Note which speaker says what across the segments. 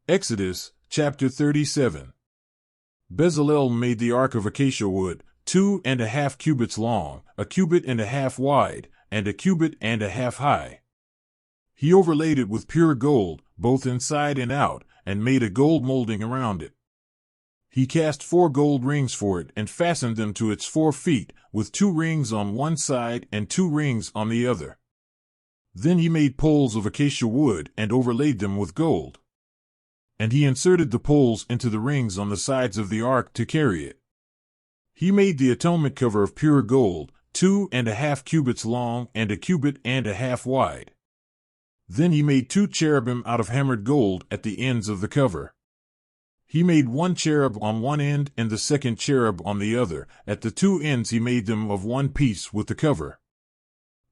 Speaker 1: Exodus, chapter 37. Bezalel made the ark of acacia wood, 2.5 cubits long, 1.5 cubits wide, and 1.5 cubits high. He overlaid it with pure gold, both inside and out, and made a gold molding around it. He cast 4 gold rings for it and fastened them to its 4 feet, with 2 rings on one side and 2 rings on the other. Then he made poles of acacia wood and overlaid them with gold. And he inserted the poles into the rings on the sides of the ark to carry it. He made the atonement cover of pure gold, 2.5 cubits long and 1.5 cubits wide. Then he made 2 cherubim out of hammered gold at the ends of the cover. He made 1 cherub on one end and the second cherub on the other. At the 2 ends he made them of one piece with the cover.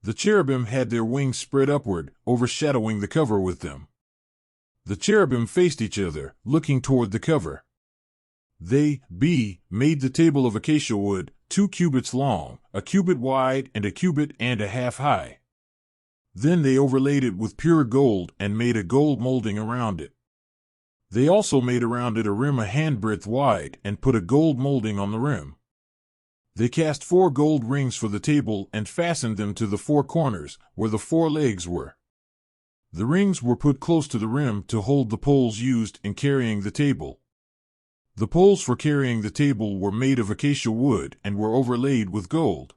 Speaker 1: The cherubim had their wings spread upward, overshadowing the cover with them. The cherubim faced each other, looking toward the cover. They, made the table of acacia wood, 2 cubits long, 1 cubit wide, and 1.5 cubits high. Then they overlaid it with pure gold and made a gold molding around it. They also made around it a rim a handbreadth wide and put a gold molding on the rim. They cast 4 gold rings for the table and fastened them to the 4 corners, where the 4 legs were. The rings were put close to the rim to hold the poles used in carrying the table. The poles for carrying the table were made of acacia wood and were overlaid with gold.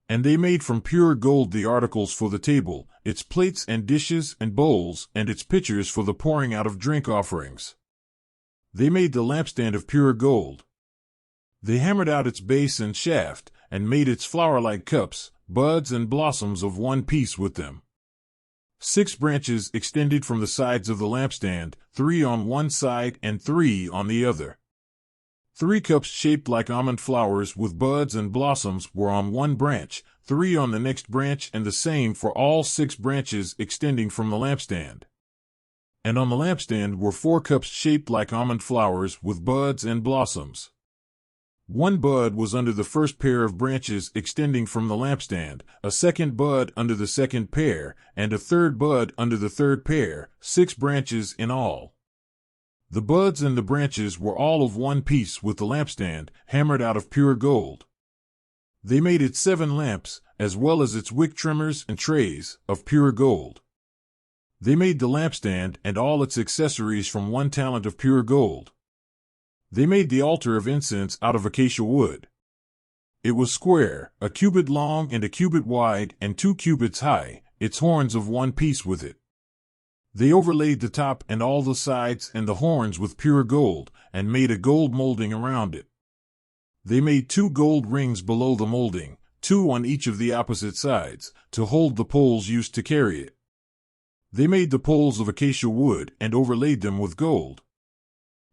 Speaker 1: And they made from pure gold the articles for the table, its plates and dishes and bowls, and its pitchers for the pouring out of drink offerings. They made the lampstand of pure gold. They hammered out its base and shaft, and made its flower-like cups, buds and blossoms of one piece with them. 6 branches extended from the sides of the lampstand, 3 on one side and 3 on the other. 3 cups shaped like almond flowers with buds and blossoms were on one branch, 3 on the next branch, and the same for all 6 branches extending from the lampstand. And on the lampstand were 4 cups shaped like almond flowers with buds and blossoms. 1 bud was under the first pair of branches extending from the lampstand, a second bud under the second pair, and a third bud under the third pair, 6 branches in all. The buds and the branches were all of one piece with the lampstand, hammered out of pure gold. They made it 7 lamps, as well as its wick trimmers and trays, of pure gold. They made the lampstand and all its accessories from 1 talent of pure gold. They made the altar of incense out of acacia wood. It was square, 1 cubit long and 1 cubit wide and 2 cubits high, its horns of one piece with it. They overlaid the top and all the sides and the horns with pure gold, and made a gold molding around it. They made 2 gold rings below the molding, 2 on each of the opposite sides, to hold the poles used to carry it. They made the poles of acacia wood and overlaid them with gold.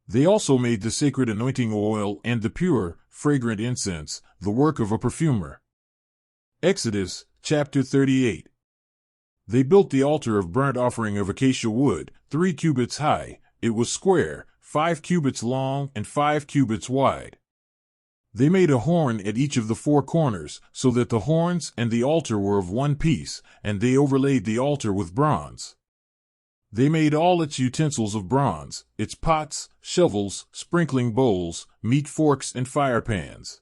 Speaker 1: They also made the sacred anointing oil and the pure, fragrant incense, the work of a perfumer. Exodus, chapter 38. They built the altar of burnt offering of acacia wood, 3 cubits high. It was square, 5 cubits long and 5 cubits wide. They made a horn at each of the 4 corners, so that the horns and the altar were of one piece, and they overlaid the altar with bronze. They made all its utensils of bronze, its pots, shovels, sprinkling bowls, meat forks, and fire pans.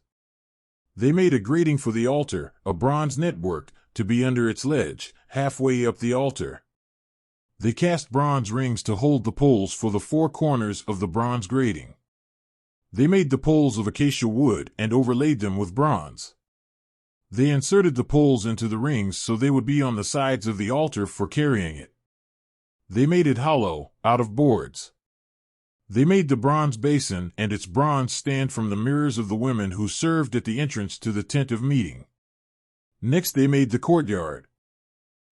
Speaker 1: They made a grating for the altar, a bronze network, to be under its ledge, halfway up the altar. They cast bronze rings to hold the poles for the 4 corners of the bronze grating. They made the poles of acacia wood and overlaid them with bronze. They inserted the poles into the rings so they would be on the sides of the altar for carrying it. They made it hollow, out of boards. They made the bronze basin and its bronze stand from the mirrors of the women who served at the entrance to the tent of meeting. Next they made the courtyard.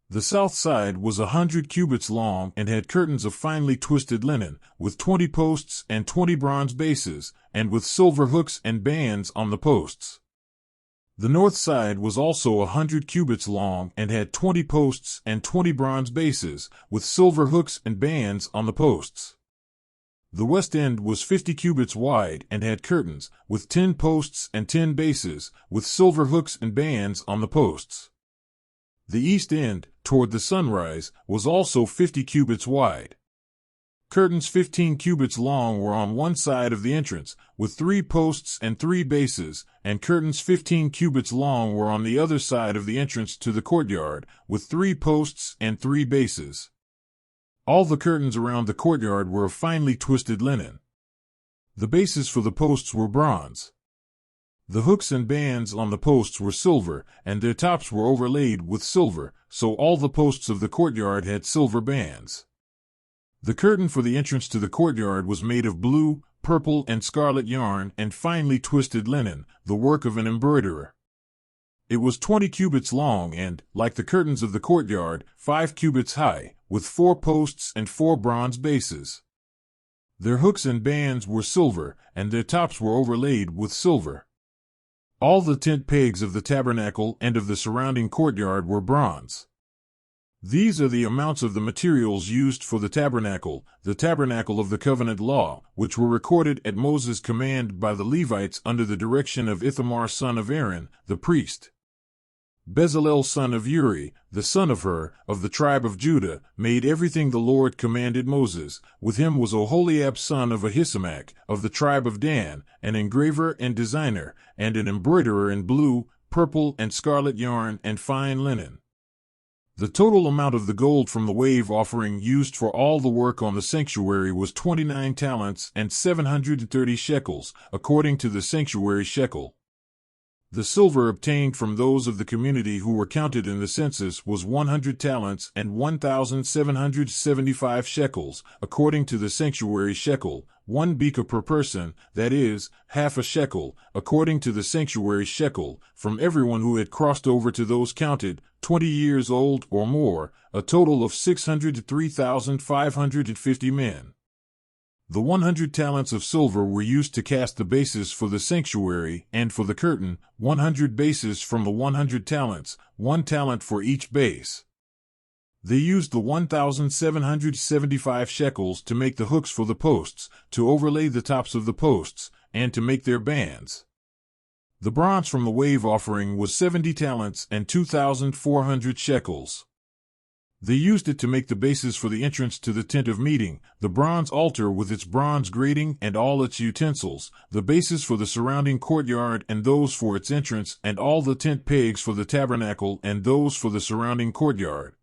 Speaker 1: The south side was 100 cubits long and had curtains of finely twisted linen, with 20 posts and 20 bronze bases, and with silver hooks and bands on the posts. The north side was also 100 cubits long and had 20 posts and 20 bronze bases, with silver hooks and bands on the posts. The west end was 50 cubits wide and had curtains, with 10 posts and 10 bases, with silver hooks and bands on the posts. The east end, toward the sunrise, was also 50 cubits wide. Curtains 15 cubits long were on one side of the entrance, with 3 posts and 3 bases, and curtains 15 cubits long were on the other side of the entrance to the courtyard, with 3 posts and 3 bases. All the curtains around the courtyard were of finely twisted linen. The bases for the posts were bronze. The hooks and bands on the posts were silver, and their tops were overlaid with silver, so all the posts of the courtyard had silver bands. The curtain for the entrance to the courtyard was made of blue, purple, and scarlet yarn and finely twisted linen, the work of an embroiderer. It was 20 cubits long and, like the curtains of the courtyard, 5 cubits high, with 4 posts and 4 bronze bases. Their hooks and bands were silver, and their tops were overlaid with silver. All the tent pegs of the tabernacle and of the surrounding courtyard were bronze. These are the amounts of the materials used for the tabernacle of the covenant law, which were recorded at Moses' command by the Levites under the direction of Ithamar son of Aaron, the priest. Bezalel son of Uri, the son of Hur, of the tribe of Judah, made everything the Lord commanded Moses. With him was Oholiab son of Ahisamach, of the tribe of Dan, an engraver and designer, and an embroiderer in blue, purple, and scarlet yarn and fine linen. The total amount of the gold from the wave offering used for all the work on the sanctuary was 29 talents and 730 shekels, according to the sanctuary shekel. The silver obtained from those of the community who were counted in the census was 100 talents and 1,775 shekels, according to the sanctuary shekel, 1 beka per person, that is, half a shekel, according to the sanctuary shekel, from everyone who had crossed over to those counted, 20 years old or more, a total of 603,550 men. The 100 talents of silver were used to cast the bases for the sanctuary, and for the curtain, 100 bases from the 100 talents, 1 talent for each base. They used the 1,775 shekels to make the hooks for the posts, to overlay the tops of the posts, and to make their bands. The bronze from the wave offering was 70 talents and 2,400 shekels. They used it to make the bases for the entrance to the tent of meeting, the bronze altar with its bronze grating and all its utensils, the bases for the surrounding courtyard and those for its entrance, and all the tent pegs for the tabernacle and those for the surrounding courtyard.